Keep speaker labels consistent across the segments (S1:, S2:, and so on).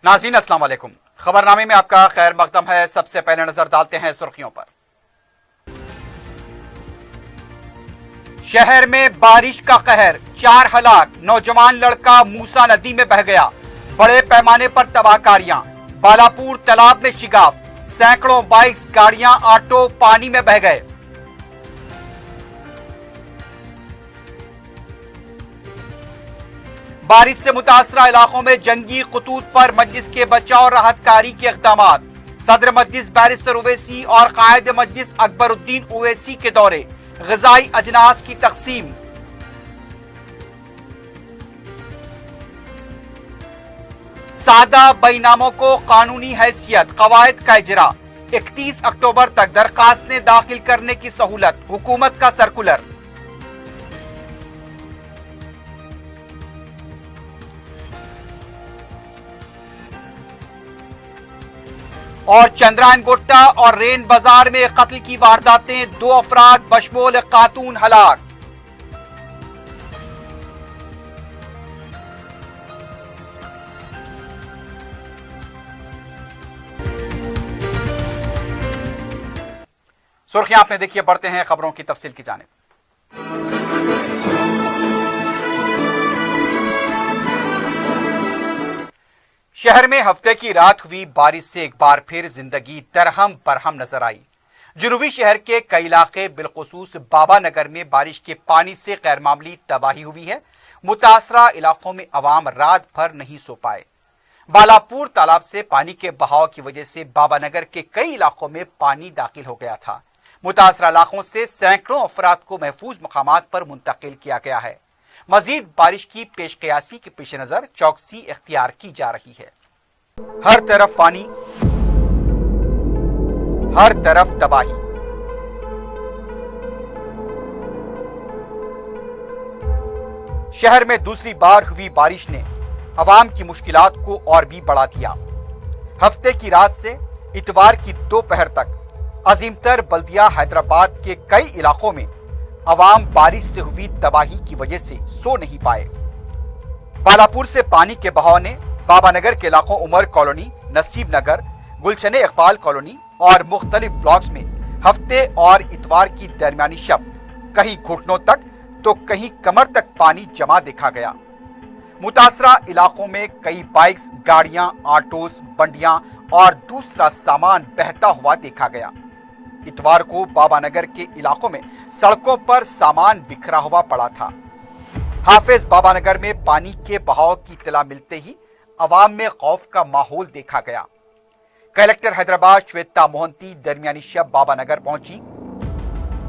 S1: नाज़रीन अस्सलाम वालेकुम। खबरनामे में आपका खैर मकदम है। सबसे पहले नजर डालते हैं सुर्खियों पर। शहर में बारिश का कहर, 4 हलाक, नौजवान लड़का मूसा नदी में बह गया। बड़े पैमाने पर तबाहकारियां, बालापुर तालाब में शिगाफ, सैकड़ों बाइक्स, गाड़ियां, ऑटो पानी में बह गए। बारिश से मुतासरा इलाकों में जंगी खतूत पर मजलिस के बचाव राहत कारी के इक़दामात। सदर मजलिस बैरिस्टर ओवैसी और कायद मजलिस अकबरुद्दीन ओवैसी के दौरे, ग़िज़ाई अजनास की तक़सीम। सादा बैनामों को कानूनी हैसियत, कवायद का इजरा। 31 अक्टूबर तक दरखास्तें दाखिल करने की सहूलत, हुकूमत का सर्कुलर। और चंद्रायन गोट्टा और रेन बाजार में कत्ल की वारदातें, 2 अफराद बशमूल खातून हलाक। सुर्खियां आपने देखिए, बढ़ते हैं खबरों की तफसील की जानिब। शहर में हफ्ते की रात हुई बारिश से एक बार फिर जिंदगी दरहम बरहम नजर आई। जुनूबी शहर के कई इलाके बिलखुसूस बाबा नगर में बारिश के पानी से गैर मामूली तबाही हुई है। मुतासरा इलाकों में अवाम रात भर नहीं सो पाए। बालापुर तालाब से पानी के बहाव की वजह से बाबा नगर के कई इलाकों में पानी दाखिल हो गया था। मुतासरा इलाकों से सैकड़ों अफराद को महफूज मकामात पर मुंतकिल किया गया है। मजीद बारिश की पेशकयासी के पेश नजर चौकसी इख्तियार की जा रही है। हर तरफ पानी, हर तरफ तबाही। शहर में दूसरी बार हुई बारिश ने अवाम की मुश्किलात को और भी बढ़ा दिया। हफ्ते की रात से इतवार की दोपहर तक अजीमतर बल्दिया हैदराबाद के कई इलाकों में अवाम बारिश से हुई तबाही की वजह से सो नहीं पाए। बालापुर से पानी के बहाव ने बाबा नगर के इलाकों उमर कॉलोनी, नसीब नगर, गुलशन इकबाल कॉलोनी और मुख्तलिफ ब्लॉक्स में हफ्ते और इतवार की दरमियानी शब कहीं घुटनों तक तो कहीं कमर तक पानी जमा देखा गया। मुतासरा इलाकों में कई बाइक्स, गाड़ियां, ऑटोज, बंडियां और दूसरा सामान बहता हुआ देखा गया। इतवार को बाबा नगर के इलाकों में सड़कों पर सामान बिखरा हुआ पड़ा था। हाफिज बाबा नगर में पानी के बहाव की इत्तला मिलते ही अवाम में खौफ का माहौल देखा गया। कलेक्टर हैदराबाद श्वेता मोहंती दरमियानी शब बाबा नगर पहुंची।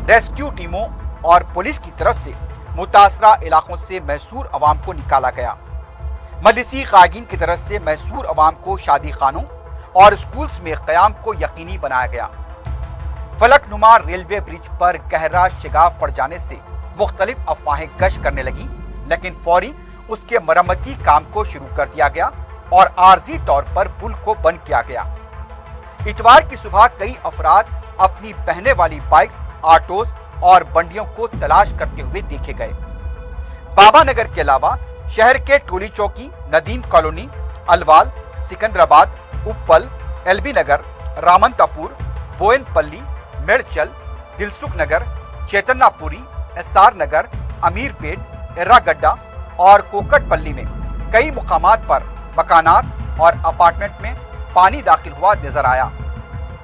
S1: रेस्क्यू टीमों और पुलिस की तरफ से मुतासरा इलाकों से मैसूर अवाम को निकाला गया। मजलिसी कायदीन की तरफ से मैसूर अवाम को शादी खानों और स्कूल्स में क़याम को यकीनी बनाया गया। फलकनुमा रेलवे ब्रिज पर गहरा शिगाफ पड़ जाने से मुख्तलिफ अफवाहें गश करने लगी, लेकिन फौरी उसके मरम्मती काम को शुरू कर दिया गया और आर्जी तौर पर पुल को बंद किया गया। इतवार की सुबह कई अफराद अपनी बहने वाली बाइक्स, ऑटोज और बंडियों को तलाश करते हुए देखे गए। बाबा नगर के अलावा शहर के टोली चौकी, नदीम कॉलोनी, अलवाल, सिकंदराबाद, उप्पल, एलबी नगर, रामनतापुर, बोयनपल्ली, मेड़चल, दिलसुख नगर, चैतन्यपुरी, एसआर नगर, अमीरपेट, एर्रागड्डा और कोकटपल्ली में कई मुकामात पर मकानात और अपार्टमेंट में पानी दाखिल हुआ नजर आया।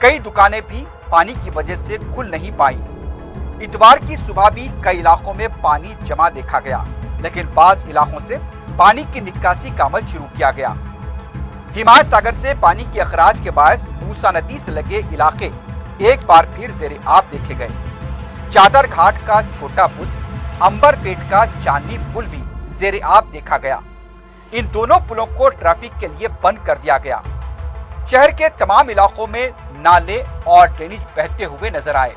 S1: कई दुकानें भी पानी की वजह से खुल नहीं पाई। इतवार की सुबह भी कई इलाकों में पानी जमा देखा गया, लेकिन बाज इलाकों से पानी की निकासी का अमल शुरू किया गया। हिमायत सागर से पानी के अखराज के बायस मूसा नदी से लगे इलाके एक बार फिर ज़ेरे आब देखे गए। चादर घाट का छोटा पुल, अंबरपेट का चांदनी पुल भी ज़ेरे आब देखा गया। इन दोनों पुलों को ट्रैफिक के लिए बंद कर दिया गया। शहर के तमाम इलाकों में नाले और ड्रेनेज बहते हुए नजर आए।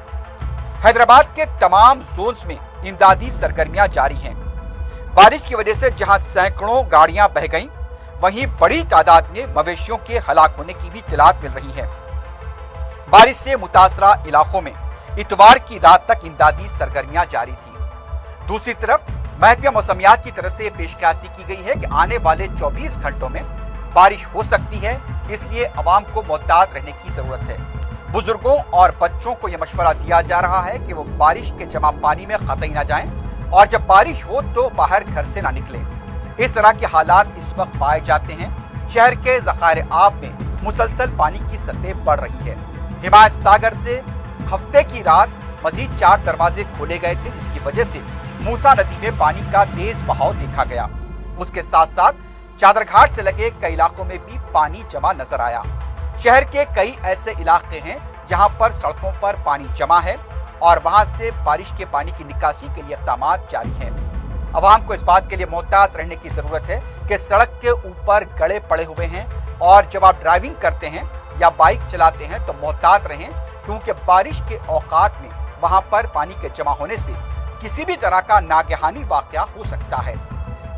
S1: हैदराबाद के तमाम जोन्स में इमदादी सरगर्मियां जारी हैं। बारिश की वजह से जहां सैकड़ों गाड़ियां बह गईं, वहीं बड़ी तादाद में मवेशियों के हलाक होने की भी इत्तलात मिल रही है। बारिश से मुतासरा इलाकों में इतवार की रात तक इमदादी सरगर्मियां जारी थी। दूसरी तरफ महकमे मौसमियात की तरफ से पेशकशी की गई है कि आने वाले 24 घंटों में बारिश हो सकती है, इसलिए अवाम को मोहतात रहने की जरूरत है। बुजुर्गों और बच्चों को यह मशवरा दिया जा रहा है कि वो बारिश के जमा पानी में कतई ना जाएं और जब बारिश हो तो बाहर घर से ना निकलें। इस तरह के हालात इस वक्त पाए जाते हैं। शहर के ज़खायर आब में मुसलसल पानी की सतह बढ़ रही है। हिमायत सागर से हफ्ते की रात मजीद 4 दरवाजे खोले गए थे, जिसकी वजह से मूसा नदी में पानी का तेज बहाव देखा गया। उसके साथ साथ चादरघाट से लगे कई इलाकों में भी पानी जमा नजर आया। शहर के कई ऐसे इलाके हैं जहां पर सड़कों पर पानी जमा है और वहां से बारिश के पानी की निकासी के लिए इक़दाम जारी हैं। अवाम को इस बात के लिए मोहतात रहने की जरूरत है कि सड़क के ऊपर गड़े पड़े हुए हैं और जब आप ड्राइविंग करते हैं या बाइक चलाते हैं तो मोहतात रहें, क्योंकि बारिश के औकात में वहां पर पानी के जमा होने से किसी भी तरह का नागहानी वाकया हो सकता है।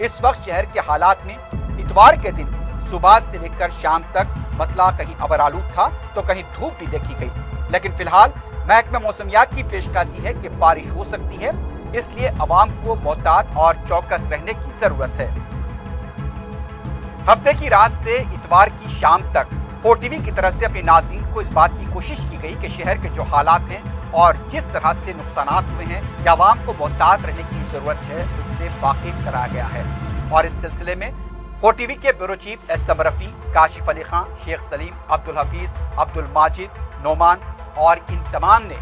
S1: इस वक्त शहर के हालात में इतवार के दिन सुबह से लेकर शाम तक मतला कहीं अबरालूद था तो कहीं धूप भी देखी गई, लेकिन फिलहाल महकमा मौसमियात की पेशगाजी है कि बारिश हो सकती है, इसलिए अवाम को मोहतात और चौकस रहने की जरूरत है। हफ्ते की रात से इतवार की शाम तक 4TV की तरफ से अपने नाज़रीन को इस बात की कोशिश की गई कि शहर के जो हालात हैं और जिस तरह से नुकसानात हुए हैं या अवाम को मोहतात रहने की जरूरत है, उससे वाकिफ कराया गया है। और इस सिलसिले में 4TV के bureau chief S M Rafi, Kashif Ali Khan, Sheikh Saleem, Abdul Hafeez, Abdul Majid, Noman और इन तमाम ने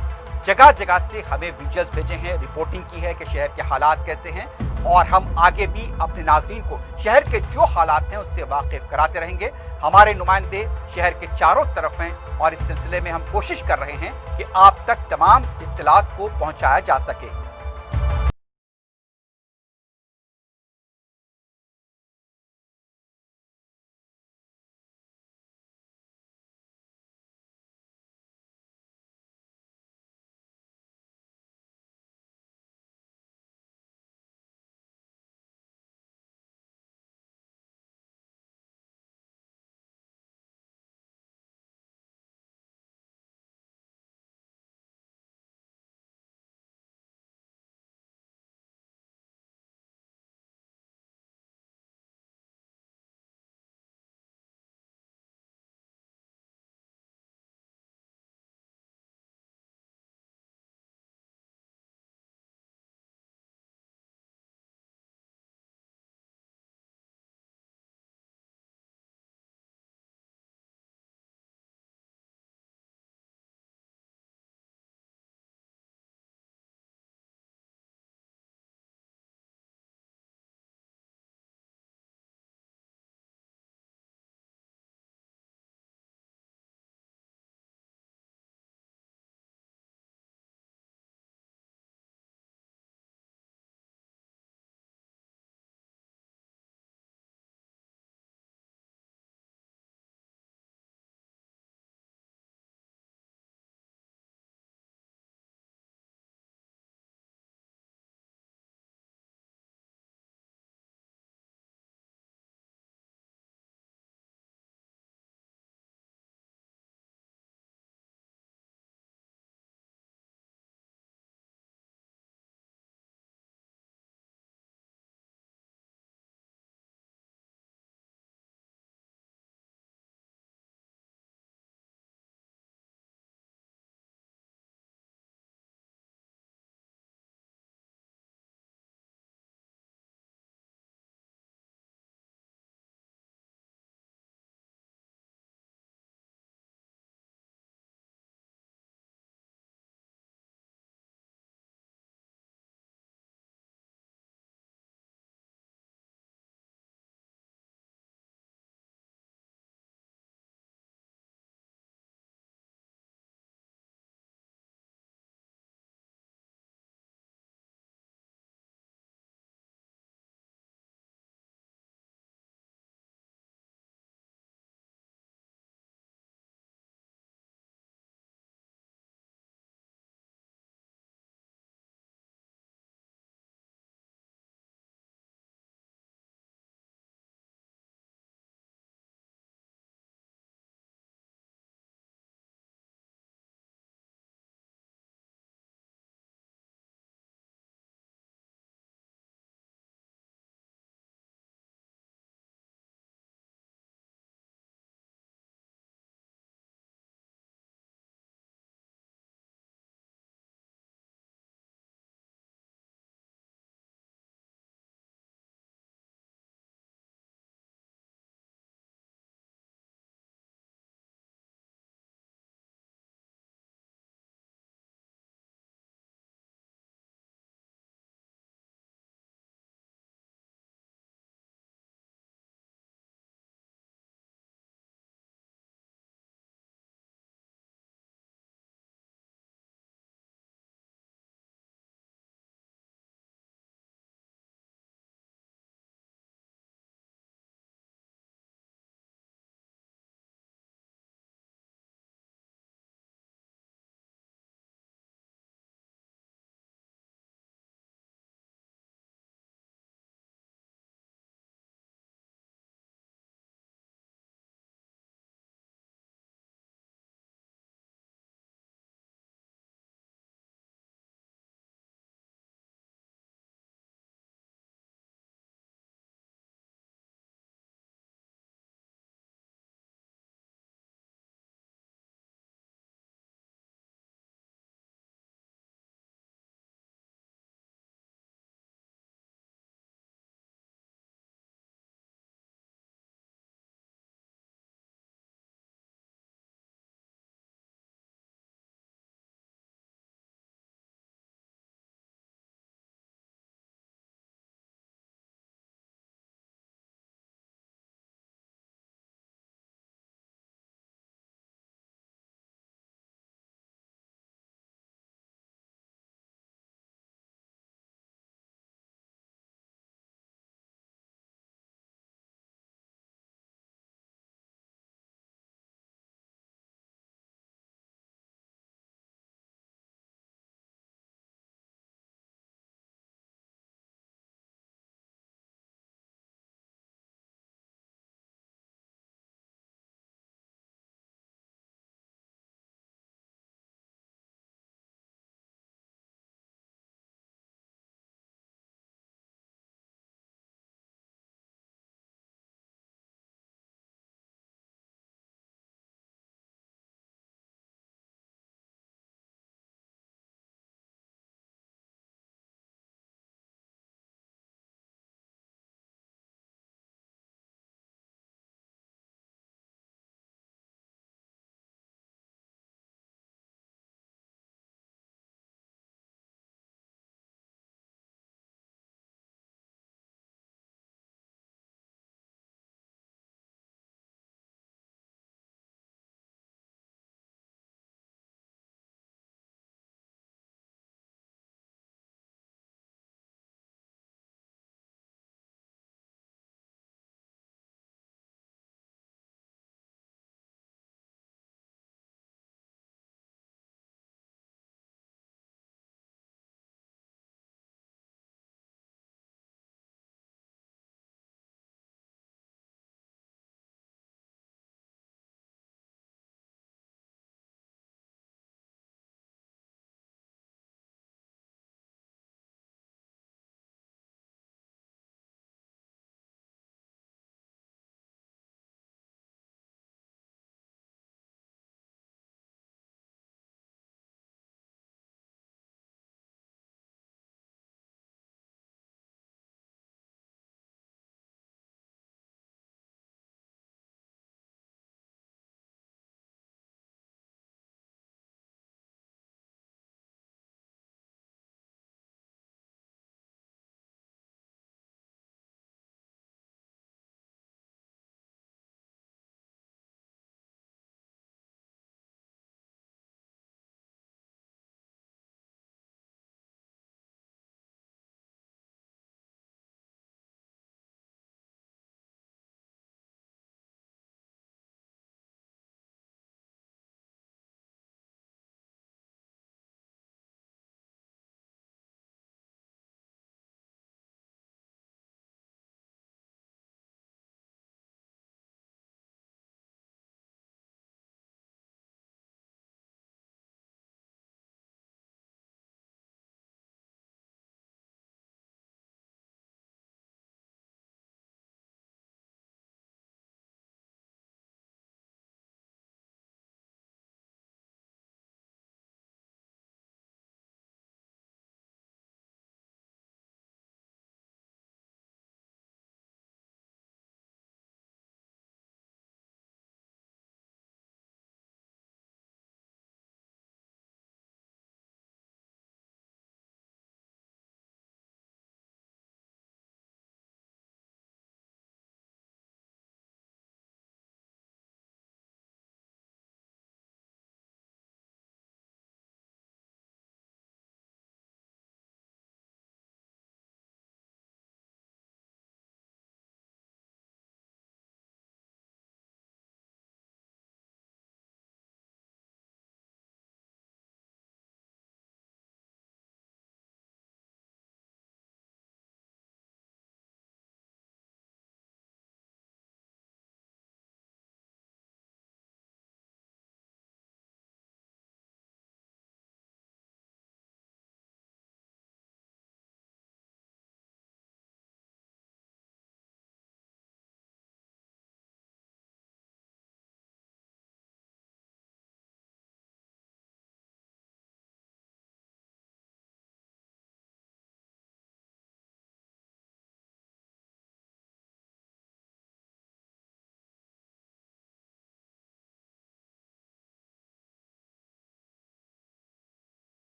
S1: जगह जगह से हमें विजुअल्स भेजे हैं, रिपोर्टिंग की है कि शहर के हालात कैसे हैं और हम आगे भी अपने नाज़रीन को शहर के जो हालात हैं उससे वाकिफ कराते रहेंगे। हमारे नुमाइंदे शहर के चारों तरफ हैं और इस सिलसिले में हम कोशिश कर रहे हैं कि आप तक तमाम इत्तलात को पहुंचाया जा सके।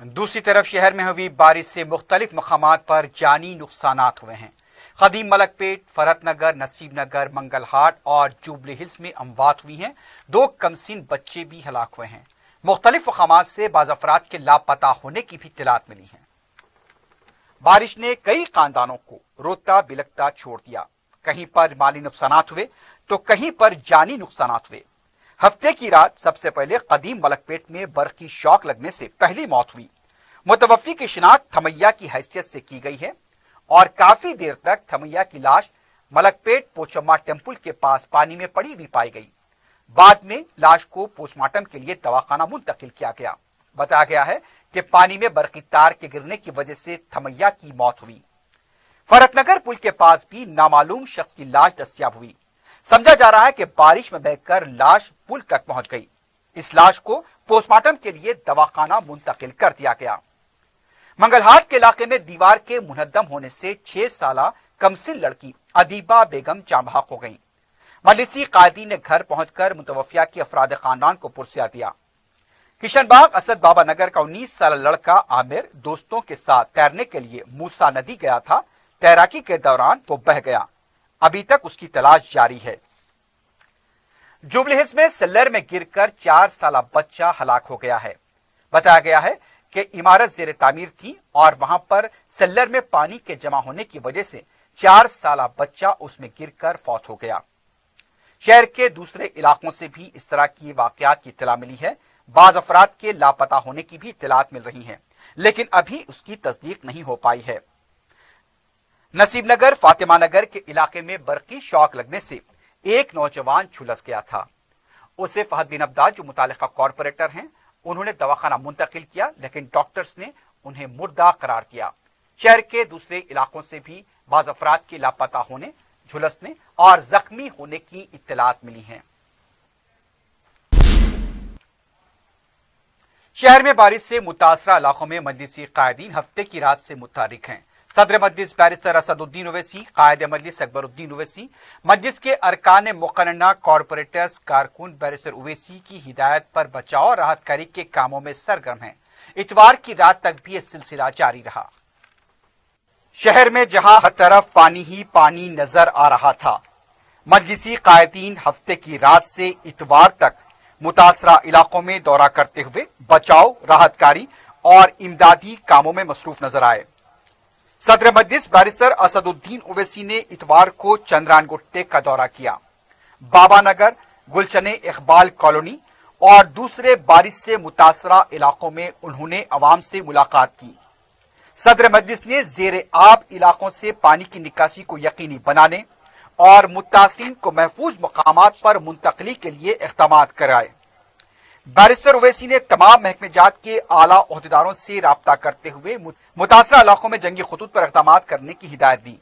S1: दूसरी तरफ शहर में हुई बारिश से मुख्तलिफ मकामात पर जानी नुकसानात हुए हैं। कदीम मलकपेट, फरहत नगर, नसीब नगर, मंगलहाट और जुबली हिल्स में अमवात हुई हैं। 2 कमसीन बच्चे भी हलाक हुए हैं। मुख्तलिफ मकामात से बाज़ अफराद के लापता होने की भी इत्तलात मिली है। बारिश ने कई खानदानों को रोता बिलखता छोड़ दिया। कहीं पर माली नुकसानात हुए तो कहीं पर जानी नुकसानात हुए। हफ्ते की रात सबसे पहले कदीम मलकपेट में बर्फ की शॉक लगने से पहली मौत हुई। मुतवफ़ी की शिनाख्त थमैया की हैसियत से की गई है और काफी देर तक थमैया की लाश मलकपेट पोचम्मा टेम्पल के पास पानी में पड़ी हुई पाई गई। बाद में लाश को पोस्टमार्टम के लिए दवाखाना मुंतकिल किया गया। बताया गया है कि पानी में बरकी तार के गिरने की वजह से थमैया की मौत हुई। फरतनगर पुल के पास भी नामालूम शख्स की लाश दस्तयाब हुई। समझा जा रहा है कि बारिश में बहकर लाश पुल तक पहुंच गई। इस लाश को पोस्टमार्टम के लिए दवाखाना मुंतकिल कर दिया गया। मंगलहाट के इलाके में दीवार के मुनहद्दम होने से 6 साला कमसिन लड़की अदीबा बेगम जांबाक हो गई। मजलिसी कायदी ने घर पहुंचकर मुतवफ़िया के अफराद खानदान को पुरसिया दिया। किशनबाग असद बाबा नगर का 19 साल लड़का आमिर दोस्तों के साथ तैरने के लिए मूसा नदी गया था। तैराकी के दौरान वो बह गया। अभी तक उसकी तलाश जारी है। जुबली हिल्स में सेल्लर में गिरकर 4 साला बच्चा हलाक हो गया है। बताया गया है कि इमारत जेर तामीर थी और वहां पर सेल्लर में पानी के जमा होने की वजह से 4 साला बच्चा उसमें गिरकर फौत हो गया। शहर के दूसरे इलाकों से भी इस तरह की वाकयात की इत्तला मिली है। बाज अफराद के लापता होने की भी इत्तलात मिल रही हैं, लेकिन अभी उसकी तस्दीक नहीं हो पाई है। नसीब नगर, फातिमा नगर के इलाके में बरकी शॉक लगने से एक नौजवान झुलस गया था। उसे फहद बिन अब्दाद जो मुतालिका कॉर्पोरेटर हैं, उन्होंने दवाखाना मुंतकिल किया, लेकिन डॉक्टर्स ने उन्हें मुर्दा करार दिया। शहर के दूसरे इलाकों से भी बाज अफराद के लापता होने, झुलसने और जख्मी होने की इत्तलात मिली हैं। शहर में बारिश से मुतासरा इलाकों में मजलिसी कायदीन हफ्ते की रात से मुतहर्रिक हैं। सदर मजलिस बैरिस्टर असदुद्दीन ओवैसी, कायद मजलिस अकबरुद्दीन ओवैसी, मजलिस के अरकान मुकर्रना कॉर्पोरेटर्स कारकुन बैरिस्टर ओवैसी की हिदायत पर बचाव राहत कारी के कामों में सरगर्म हैं। इतवार की रात तक भी यह सिलसिला जारी रहा। शहर में जहां हर तरफ पानी ही पानी नजर आ रहा था, मजलिसी कायदीन हफ्ते की रात से इतवार तक मुतासरा इलाकों में दौरा करते हुए बचाव, राहतकारी और इमदादी कामों में मसरूफ नजर आए। सदर मजलिस बैरिस्टर असदुद्दीन ओवैसी ने इतवार को चंद्रान गुट्टे का दौरा किया। बाबा नगर, गुलशने इकबाल कॉलोनी और दूसरे बारिश से मुतासरा इलाकों में उन्होंने अवाम से मुलाकात की। सदर मजलिस ने जेर आब इलाकों से पानी की निकासी को यकीनी बनाने और मुतासिरीन को महफूज मकामात पर मुंतकली के लिए इक़दामात कराए। बैरिस्टर ओवैसी ने तमाम महकमेजात के आला ओहदेदारों से राब्ता करते हुए मुतासरा इलाकों में जंगी खतूत पर इक़दामात करने की हिदायत दी।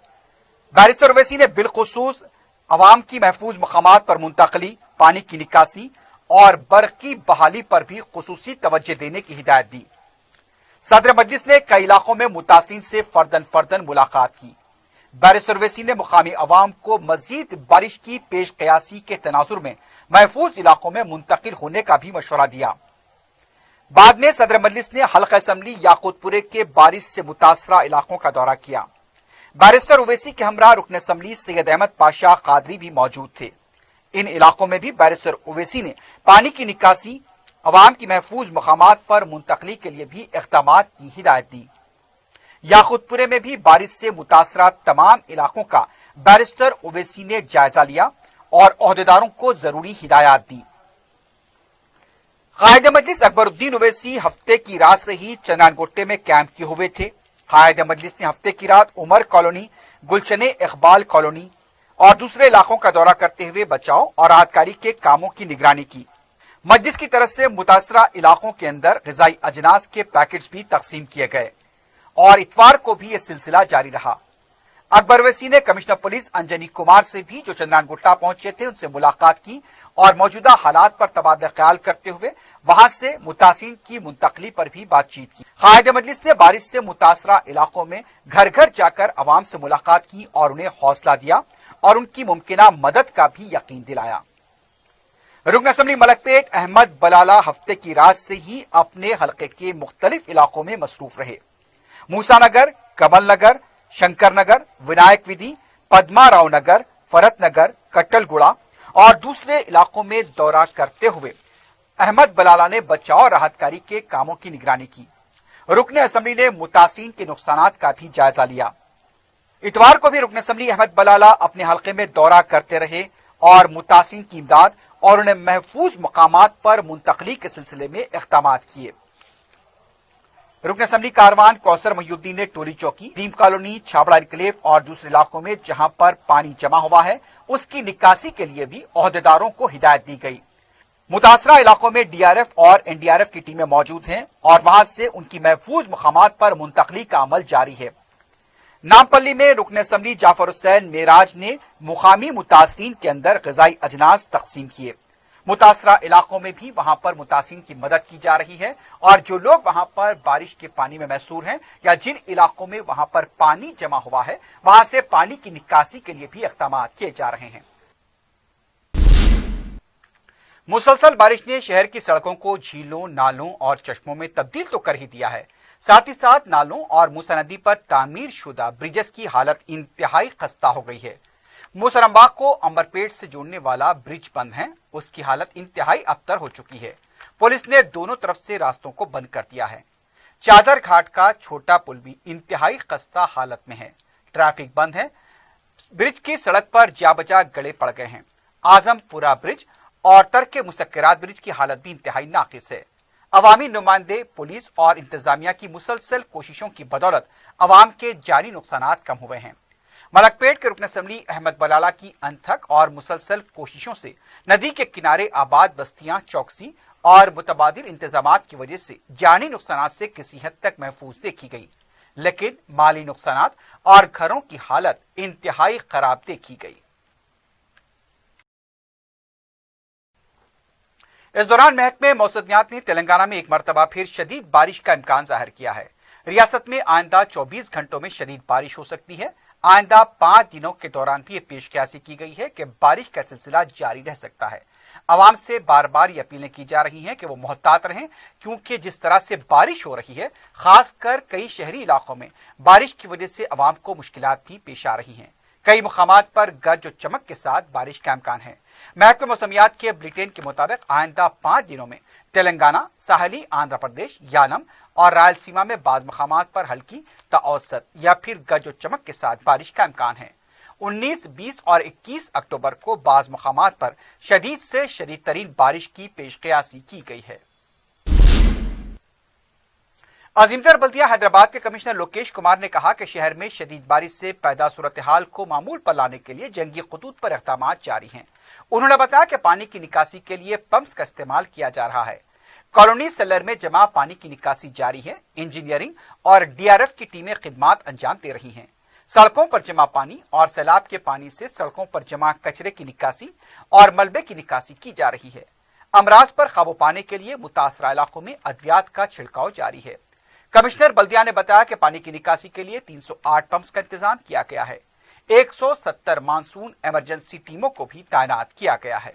S1: बैरिस्टर ओवैसी ने बिलखुसूस अवाम की महफूज मकामात पर मुंतकली, पानी की निकासी और बर्क़ की बहाली पर भी खुसूसी तवज्जो देने की हिदायत दी। सदर मजलिस ने कई इलाकों में मुतासिरीन से फर्दन मुलाकात की। बैरिस्टर ओवैसी ने मुकामी अवाम को मजीद बारिश की पेश कयासी के तनाजुर में महफूज इलाकों में मुंतकिल होने का भी मशवरा दिया। बाद में सदर मजलिस ने हल्का असम्बली याकूतपुरे के बारिश से मुतासरा इलाकों का दौरा किया। बैरिस्टर ओवैसी के हमरा रुकन असम्बली सैयद अहमद पाशा कादरी भी मौजूद थे। इन इलाकों में भी बैरिस्टर ओवैसी ने पानी की निकासी, अवाम की महफूज मकामात पर मुंतकली के लिए भी इक़दामात की हिदायत दी। याकूतपुरे में भी बारिश से मुतासरा तमाम इलाकों का बैरिस्टर ओवैसी ने जायजा लिया और ओहदेदारों को जरूरी हिदायत दी। कायद मजलिस अकबरुद्दीन ओवैसी हफ्ते की रात से ही चंद्रानगोट्टे में कैंप किए हुए थे। कायद मजलिस ने हफ्ते की रात उमर कॉलोनी, गुलशने इकबाल कॉलोनी और दूसरे इलाकों का दौरा करते हुए बचाव और राहतकारी के कामों की निगरानी की। मजलिस की तरफ से मुतासरा इलाकों के अंदर ग़िज़ाई अजनास के पैकेट्स भी तकसीम किए गए और इतवार को भी यह सिलसिला जारी रहा। अकबर ओवैसी ने कमिश्नर पुलिस अंजनी कुमार से भी जो चंद्रानगुट्टा पहुंचे थे उनसे मुलाकात की और मौजूदा हालात पर तबादला ख्याल करते हुए वहां से मुतासिरीन की मुंतकली पर भी बातचीत की। कायद मजलिस ने बारिश से मुतासरा इलाकों में घर घर जाकर अवाम से मुलाकात की और उन्हें हौसला दिया और उनकी मुमकिना मदद का भी यकीन दिलाया। रुकन असम्बली मलकपेट अहमद बलाला हफ्ते की रात से ही अपने हलके के मुख्तलिफ इलाकों में मसरूफ रहे। मूसानगर, कमल नगर, शंकर नगर, विनायक विधि, पद्माराव नगर, फरत नगर, कट्टलगुड़ा और दूसरे इलाकों में दौरा करते हुए अहमद बलाला ने बचाव और राहत कार्य के कामों की निगरानी की। रुकन असम्बली ने मुतासिरीन के नुकसानात का भी जायजा लिया। इतवार को भी रुकन असम्बली अहमद बलाला अपने हलके में दौरा करते रहे और मुतासिरीन की इमदाद और उन्हें महफूज मकामात पर मुंतकली के सिलसिले में इक़दामात किए। रुकन असम्बली कारवान कौसर मोहिउद्दीन ने टोली चौकी, दीम कॉलोनी, छाबड़ा इनकलेव और दूसरे इलाकों में जहां पर पानी जमा हुआ है उसकी निकासी के लिए भी ओहदेदारों को हिदायत दी गई। मुतासरा इलाकों में डीआरएफ और एनडीआरएफ की टीमें मौजूद हैं और वहां से उनकी महफूज मकामात पर मुंतकली का अमल जारी है। नामपल्ली में रुकन असम्बली जाफर हुसैन मेराज ने मुकामी मुतासरीन के अंदर ग़िज़ाई अजनास तकसीम किए। मुतासरा इलाकों में भी वहां पर मुतासरीन की मदद की जा रही है और जो लोग वहां पर बारिश के पानी में महसूर हैं या जिन इलाकों में वहां पर पानी जमा हुआ है वहां से पानी की निकासी के लिए भी इक़दाम किए जा रहे हैं। मुसलसल बारिश ने शहर की सड़कों को झीलों, नालों और चश्मों में तब्दील तो कर ही दिया है, साथ ही साथ नालों और मूसा नदी पर तामीर शुदा ब्रिजेस की हालत इंतहाई खस्ता हो गई है। मूसरमबाग को अंबरपेट से जोड़ने वाला ब्रिज बंद है, उसकी हालत इंतहाई अबतर हो चुकी है। पुलिस ने दोनों तरफ से रास्तों को बंद कर दिया है। चादर घाट का छोटा पुल भी इंतहाई खस्ता हालत में है, ट्रैफिक बंद है। ब्रिज की सड़क पर जाबजा गड़े पड़ गए हैं। आजमपुरा ब्रिज और तरके मुसक्करात ब्रिज की हालत भी इंतहाई नाकिस है। अवामी नुमाइंदे, पुलिस और इंतजामिया की मुसलसल कोशिशों की बदौलत अवाम के जानी नुकसानात कम हुए हैं। मलकपेट के रुकन असम्बली अहमद बलाला की अनथक और मुसलसल कोशिशों से नदी के किनारे आबाद बस्तियां चौकसी और मुतबादिल इंतजामात की वजह से जानी नुकसानात से किसी हद तक महफूज देखी गई, लेकिन माली नुकसानात और घरों की हालत इंतहाई खराब देखी गई। इस दौरान महकमे मौसमियात ने तेलंगाना में एक मरतबा फिर शदीद बारिश का इम्कान जाहिर किया है। रियासत में आइंदा 24 घंटों में शदीद बारिश हो सकती है। आइंदा 5 दिनों के दौरान भी ये पेशकयासी की गई है कि बारिश का सिलसिला जारी रह सकता है। आवाम से बार बार ये अपीलें की जा रही हैं कि वो मोहतात रहें, क्योंकि जिस तरह से बारिश हो रही है, खासकर कई शहरी इलाकों में बारिश की वजह से आवाम को मुश्किलात भी पेश आ रही हैं। कई मुकामात पर गरज और चमक के साथ बारिश का इम्कान है। महकमे मौसमियात के बुलेटिन के मुताबिक आइंदा 5 दिनों में तेलंगाना, साहली आंध्र प्रदेश, यानम और रायलसीमा में बाज मकामात पर हल्की औसत या फिर गरज और चमक के साथ बारिश का इम्कान है। 19, 20 और 21 अक्टूबर को बाज मकामात पर शदीद से शदीद तरीन बारिश की पेशकयासी की गई है। अजीमतर बल्दिया हैदराबाद के कमिश्नर लोकेश कुमार ने कहा कि शहर में शदीद बारिश से पैदा सूरत हाल को मामूल पर लाने के लिए जंगी खतूत पर इक़दाम जारी हैं। उन्होंने बताया कि पानी की निकासी के लिए पंप्स का इस्तेमाल किया जा रहा है। कॉलोनी सेलर में जमा पानी की निकासी जारी है। इंजीनियरिंग और डीआरएफ की टीमें खिदमात अंजाम दे रही हैं। सड़कों पर जमा पानी और सैलाब के पानी से सड़कों पर जमा कचरे की निकासी और मलबे की निकासी की जा रही है। अमराज पर काबू पाने के लिए मुतासरा इलाकों में अद्वियात का छिड़काव जारी है। कमिश्नर बल्दिया ने बताया कि पानी की निकासी के लिए 308 पंप्स का इंतजाम किया गया है। 170 मानसून इमरजेंसी टीमों को भी तैनात किया गया है।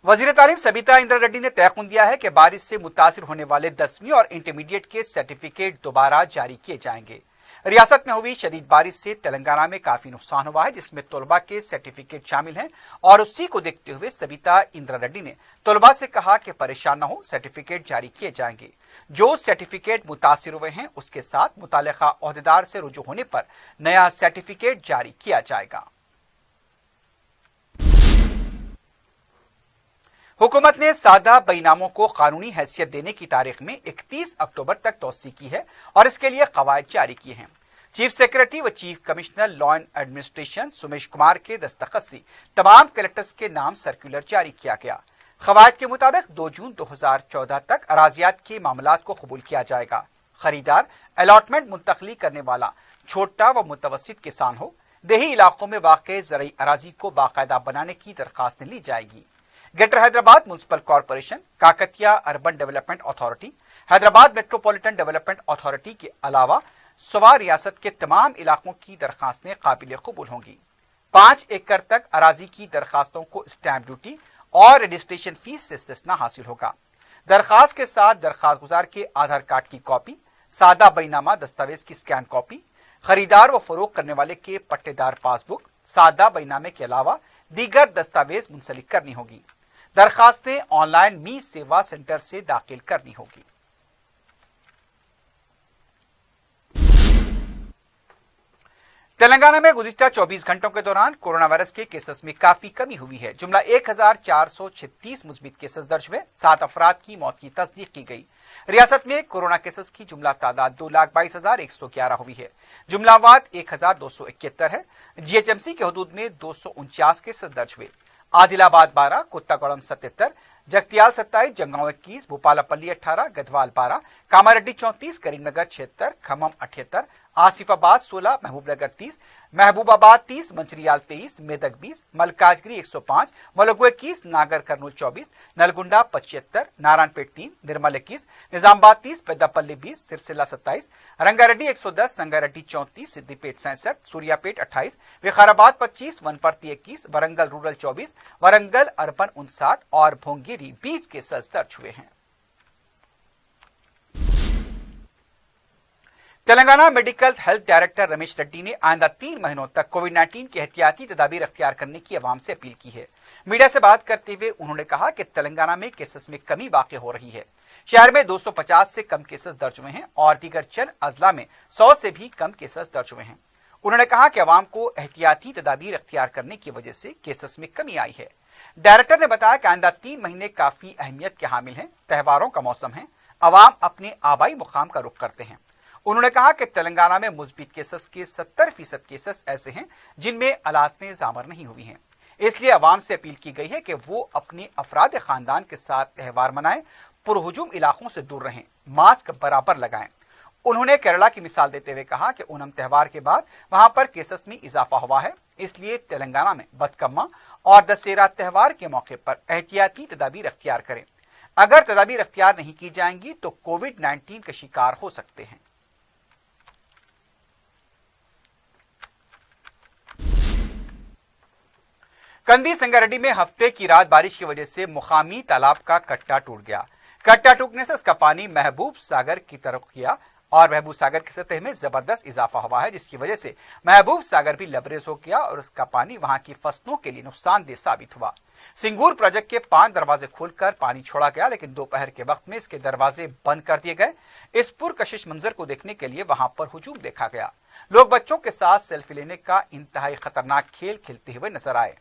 S1: वजीर तालीम सबीता इंद्रा रेड्डी ने तयक़ुन दिया है कि बारिश से मुतासिर होने वाले 10वीं और इंटरमीडिएट के सर्टिफिकेट दोबारा जारी किए जाएंगे। रियासत में हुई शदीद बारिश से तेलंगाना में काफी नुकसान हुआ है, जिसमें तलबा के सर्टिफिकेट शामिल हैं और उसी को देखते हुए सबीता इंद्रा रेड्डी ने तलबा से कहा कि परेशान न हो, सर्टिफिकेट जारी किए जाएंगे। जो सर्टिफिकेट मुतासिर हुए हैं उसके साथ मुतालिका ओहदेदार से रुजू होने पर नया सर्टिफिकेट जारी किया जाएगा। हुकूमत ने सादा बैनामों को कानूनी हैसियत देने की तारीख में 31 अक्टूबर तक तोसी की है और इसके लिए कवायद जारी किए हैं। चीफ सेक्रेटरी व chief commissioner law and administration Sumesh Kumar के दस्तखत से तमाम कलेक्टर्स के नाम सर्कुलर जारी किया गया। कवायद के मुताबिक 2 जून 2014 तक अराजियात के मामलात को कबूल किया जाएगा। खरीदार अलॉटमेंट मुंतकली करने वाला छोटा व मुतवस्सित किसान हो, देही इलाकों में वाक़ ज़रई अराजी को बाकायदा बनाने की दरखास्तें ली जाएगी। Greater Hyderabad municipal corporation, Kakatiya urban development authority, Hyderabad metropolitan development authority के अलावा सवा रियासत के तमाम इलाकों की दरखास्तें काबिल कबूल होंगी। 5 एकड़ तक अराजी की दरखास्तों को स्टैंप ड्यूटी और रजिस्ट्रेशन फीस से इस्तिस्ना हासिल होगा। दरखास्त के साथ दरखास्त गुजार के आधार कार्ड की कॉपी, सादा बैनामा दस्तावेज की स्कैन कॉपी, खरीदार व फरोख्त करने वाले के पट्टेदार पासबुक, सादा बैनामे के अलावा दीगर दस्तावेज मुंसलिक करनी होगी। दरखास्तें ऑनलाइन मी सेवा सेंटर से दाखिल करनी होगी। तेलंगाना में गुज़िश्ता 24 घंटों के दौरान कोरोना वायरस के केसेस में काफी कमी हुई है। जुमला 1436 मुस्बित केसेस दर्ज हुए। 7 अफराद की मौत की तस्दीक की गई। रियासत में कोरोना केसेस की जुमला तादाद 2,22,111 हुई है। जुमलावाद 1,271 है। जीएचएमसी के हदूद में 249 केसेस दर्ज हुए। आदिलाबाद 12, कुत्तागुड़म 77, जगतियाल 27, जंगांव 21, भूपालपल्ली 18, गढ़वाल 12, कामारेड्डी 34, करीमनगर 76, खम्मम 78, आसिफाबाद 16, महबूबनगर 30, महबूबाबाद 30, मंचिरियाल 23, मेदक 20, मलकाजगिरी 105, मलुगु 21, नागर कर्नूल 24, नलगुंडा 75, नारायणपेट 3, निर्मल 21, निजामाबाद 30, पेद्दापल्ली 20, सिरसिला 27, रंगारेड्डी 110, संगारेड्डी 34, सिद्दीपेट 67, सूर्यापेट 28, विकाराबाद 25, वनपर्ती 21, वरंगल रूरल 24, वरंगल अर्बन 59 और भोंगिरी 20 केसेस दर्ज हुए हैं। Telangana medical health director Ramesh Reddy ने आइंदा 3 महीनों तक कोविड-19 की एहतियाती तदाबीर अख्तियार करने की अवाम से अपील की है। मीडिया से बात करते हुए उन्होंने कहा कि तेलंगाना में केसेस में कमी वाक़ हो रही है। शहर में 250 से कम केसेस दर्ज हुए हैं और दीगर चंद अजला में 100 से भी कम केसेस दर्ज हुए हैं। उन्होंने कहा कि अवाम को एहतियाती तदाबीर अख्तियार करने की वजह से केसेस में कमी आई है। डायरेक्टर ने बताया कि आइंदा 3 महीने काफी अहमियत के हामिल हैं। त्योहारों का मौसम है, अवाम अपने आबाई मुकाम का रुख करते हैं। उन्होंने कहा कि तेलंगाना में मुस्बित केसेस के 70% केसेस ऐसे हैं जिनमें अलामतें ज़ाहिर नहीं हुई हैं। इसलिए अवाम से अपील की गई है कि वो अपने अफराद खानदान के साथ त्यौहार मनाएं, पुरहुजूम इलाकों से दूर रहें, मास्क बराबर लगाएं। उन्होंने केरला की मिसाल देते हुए कहा कि ओणम त्यौहार के बाद वहां पर केसेस में इजाफा हुआ है। इसलिए तेलंगाना में बतकम्मा और दशहरा त्यौहार के मौके पर एहतियाती तदाबीर अख्तियार करें। अगर तदाबीर अख्तियार नहीं की जाएंगी तो कोविड-19 के शिकार हो सकते हैं। कंदी संगारेड्डी में हफ्ते की रात बारिश की वजह से मुकामी तालाब का कट्टा टूट गया। कट्टा टूटने से उसका पानी महबूब सागर की तरफ गया और महबूब सागर की सतह में जबरदस्त इजाफा हुआ है, जिसकी वजह से महबूब सागर भी लबरेज हो गया और उसका पानी वहां की फसलों के लिए नुकसानदेह साबित हुआ। सिंगूर प्रोजेक्ट के 5 दरवाजे खोलकर पानी छोड़ा गया, लेकिन दोपहर के वक्त में इसके दरवाजे बंद कर दिए गए। इस पुरकशिश मंजर को देखने के लिए वहां पर हुजूम देखा गया। लोग बच्चों के साथ सेल्फी लेने का इंतहाई खतरनाक खेल खेलते हुए नजर आए।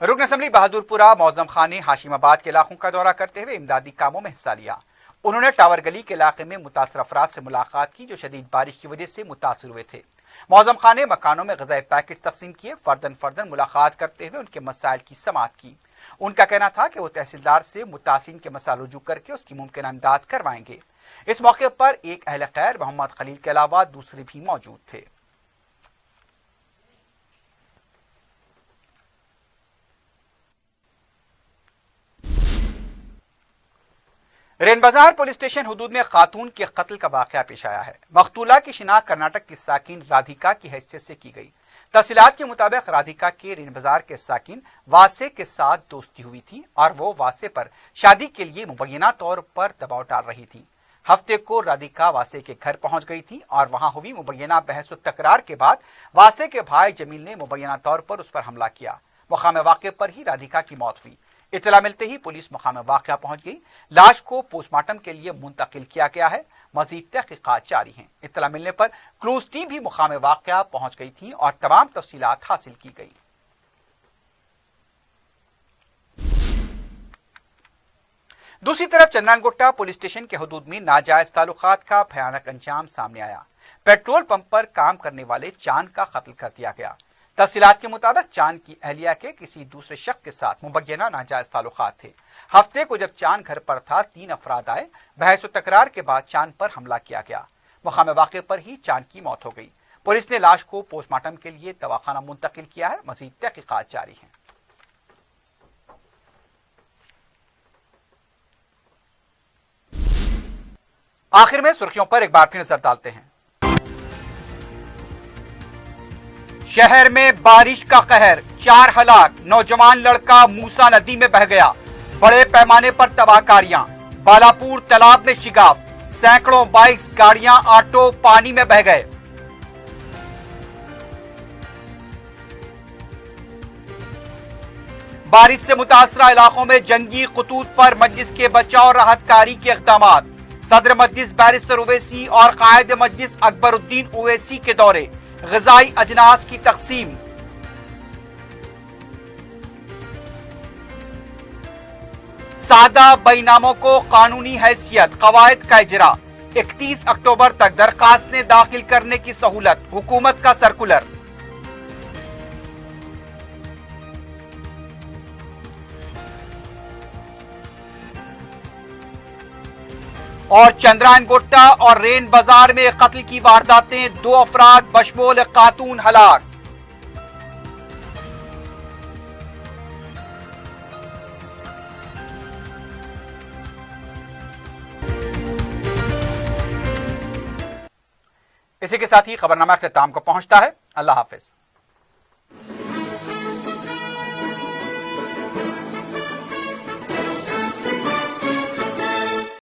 S1: रुकन असम्बली बहादुरपुरा मौजम खान ने हाशिमाबाद के इलाकों का दौरा करते हुए इमदादी कामों में हिस्सा लिया। उन्होंने टावर गली के इलाके में मुतासर अफराद से मुलाकात की जो शदीद बारिश की वजह से मुतासर हुए थे। मौजम खान ने मकानों में ग़िज़ाई पैकेट तकसीम किए। फर्दन फर्दन मुलाकात करते हुए उनके मसाइल की समाअत की। उनका कहना था कि वो तहसीलदार से मुतासिरीन के मसाइल रुजू करके उसकी मुमकिन इमदाद करवाएंगे। इस मौके पर एक अहले खैर मोहम्मद खलील के अलावा दूसरे भी मौजूद थे। रेन बाजार पुलिस स्टेशन हुदूद में खातून के कत्ल का वाकया पेश आया है। मकतूला की शिनाख्त कर्नाटक की साकिन राधिका की हैसियत से की गई। तफसीलात के मुताबिक राधिका के रेन बाजार के साकिन वासे के साथ दोस्ती हुई थी और वो वासे पर शादी के लिए मुबैना तौर पर दबाव डाल रही थी। हफ्ते को राधिका वासे के घर पहुंच गई थी और वहां हुई मुबैना बहस व तकरार के बाद वासे के भाई जमील ने मुबैना तौर पर उस पर हमला किया। मकाम वाक़े पर ही राधिका की मौत हुई। इत्तला मिलते ही पुलिस मकाम वाक़या पहुंच गई। लाश को पोस्टमार्टम के लिए मुंतकिल किया गया है। मजीद तहकीकात जारी हैं। इत्तला मिलने पर क्लूज टीम भी मकाम वाक़या पहुंच गई थी और तमाम तफसीलात हासिल की गई। दूसरी तरफ चंद्रानगुट्टा पुलिस स्टेशन के हदूद में नाजायज ताल्लुकात का भयानक अंजाम सामने आया। पेट्रोल पंप पर काम करने वाले चांद का कत्ल कर दिया गया। तफसीलात के मुताबिक चांद की अहलिया के किसी दूसरे शख्स के साथ मुबैना नाजायज ताल्लुकात थे। हफ्ते को जब चांद घर पर था 3 अफराद आए। बहस व तकरार के बाद चांद पर हमला किया गया। मकाम वाक़े पर ही चांद की मौत हो गई। पुलिस ने लाश को पोस्टमार्टम के लिए दवाखाना मुंतकिल किया है। मजीद तहकीकात जारी हैं। आखिर में सुर्खियों पर एक बार फिर नजर डालते हैं। शहर में बारिश का कहर, 4 हलाक, नौजवान लड़का मूसा नदी में बह गया। बड़े पैमाने पर तबाहकारियां, बालापुर तालाब में शिगाफ, सैकड़ों बाइक्स, गाड़ियां, ऑटो पानी में बह गए। बारिश से मुतासरा इलाकों में जंगी खतूत पर मजलिस के बचाव राहत कारी के इक़दामात। सदर मजलिस बैरिस्टर ओवैसी और कायद मजलिस अकबरुद्दीन ओवैसी के दौरे, ग़िज़ाई अजनास की तक़सीम। सादा बैनामों को कानूनी हैसियत, कवायद का इजरा। 31 अक्टूबर तक दरखास्तें दाखिल करने की सहूलत, हुकूमत का सर्कुलर। और चंद्रायन गोट्टा और रेन बाजार में कत्ल की वारदातें, 2 अफराद बशमूल खातून हलाक। इसी के साथ ही खबरनामा अख्ताम को पहुंचता है। अल्लाह हाफिज।